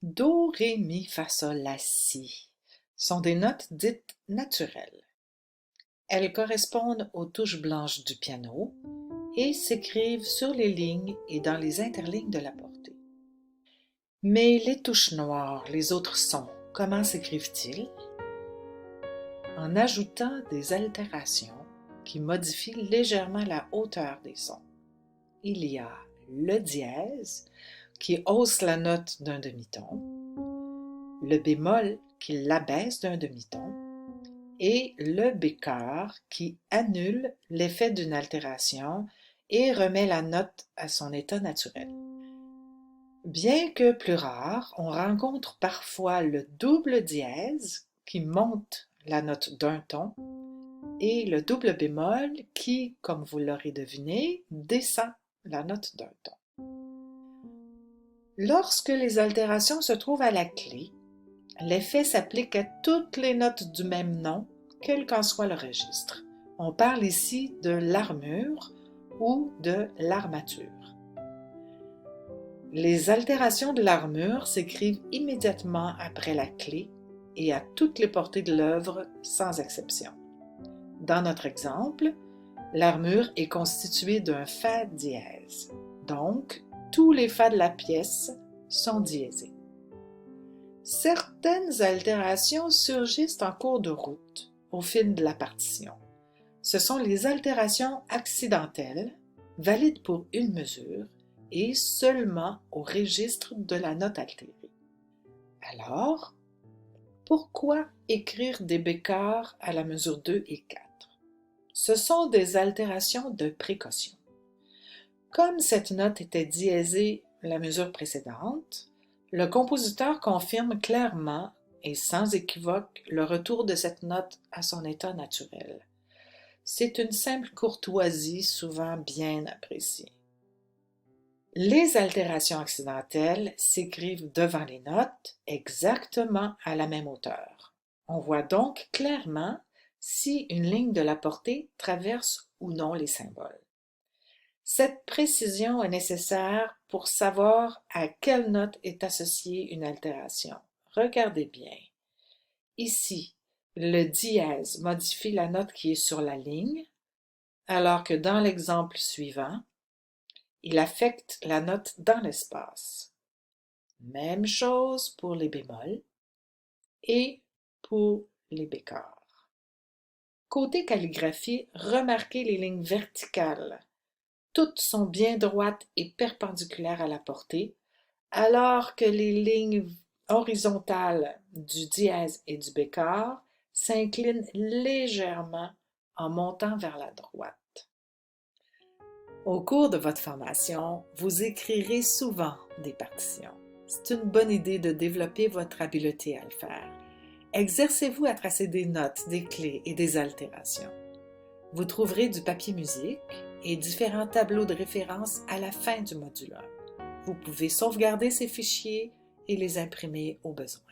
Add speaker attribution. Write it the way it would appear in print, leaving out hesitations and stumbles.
Speaker 1: Do, ré, mi, fa, sol, la, si sont des notes dites naturelles. Elles correspondent aux touches blanches du piano et s'écrivent sur les lignes et dans les interlignes de la portée. Mais les touches noires, les autres sons, comment s'écrivent-ils? En ajoutant des altérations qui modifient légèrement la hauteur des sons. Il y a le dièse qui hausse la note d'un demi-ton, le bémol qui l'abaisse d'un demi-ton et le bécœur qui annule l'effet d'une altération et remet la note à son état naturel. Bien que plus rare, on rencontre parfois le double dièse qui monte la note d'un ton et le double bémol qui, comme vous l'aurez deviné, descend la note d'un ton. Lorsque les altérations se trouvent à la clé, l'effet s'applique à toutes les notes du même nom, quel qu'en soit le registre. On parle ici de l'armure ou de l'armature. Les altérations de l'armure s'écrivent immédiatement après la clé et à toutes les portées de l'œuvre sans exception. Dans notre exemple, l'armure est constituée d'un fa dièse, donc tous les fa de la pièce sont diésés. Certaines altérations surgissent en cours de route, au fil de la partition. Ce sont les altérations accidentelles, valides pour une mesure, et seulement au registre de la note altérée. Alors, pourquoi écrire des bécœurs à la mesure 2 et 4? Ce sont des altérations de précaution. Comme cette note était diésée la mesure précédente, le compositeur confirme clairement et sans équivoque le retour de cette note à son état naturel. C'est une simple courtoisie souvent bien appréciée. Les altérations accidentelles s'écrivent devant les notes exactement à la même hauteur. On voit donc clairement si une ligne de la portée traverse ou non les symboles. Cette précision est nécessaire pour savoir à quelle note est associée une altération. Regardez bien. Ici, le dièse modifie la note qui est sur la ligne, alors que dans l'exemple suivant, il affecte la note dans l'espace. Même chose pour les bémols et pour les bécœurs. Côté calligraphie, remarquez les lignes verticales. Toutes sont bien droites et perpendiculaires à la portée, alors que les lignes horizontales du dièse et du bécœur s'inclinent légèrement en montant vers la droite. Au cours de votre formation, vous écrirez souvent des partitions. C'est une bonne idée de développer votre habileté à le faire. Exercez-vous à tracer des notes, des clés et des altérations. Vous trouverez du papier musique et différents tableaux de référence à la fin du module 1. Vous pouvez sauvegarder ces fichiers et les imprimer au besoin.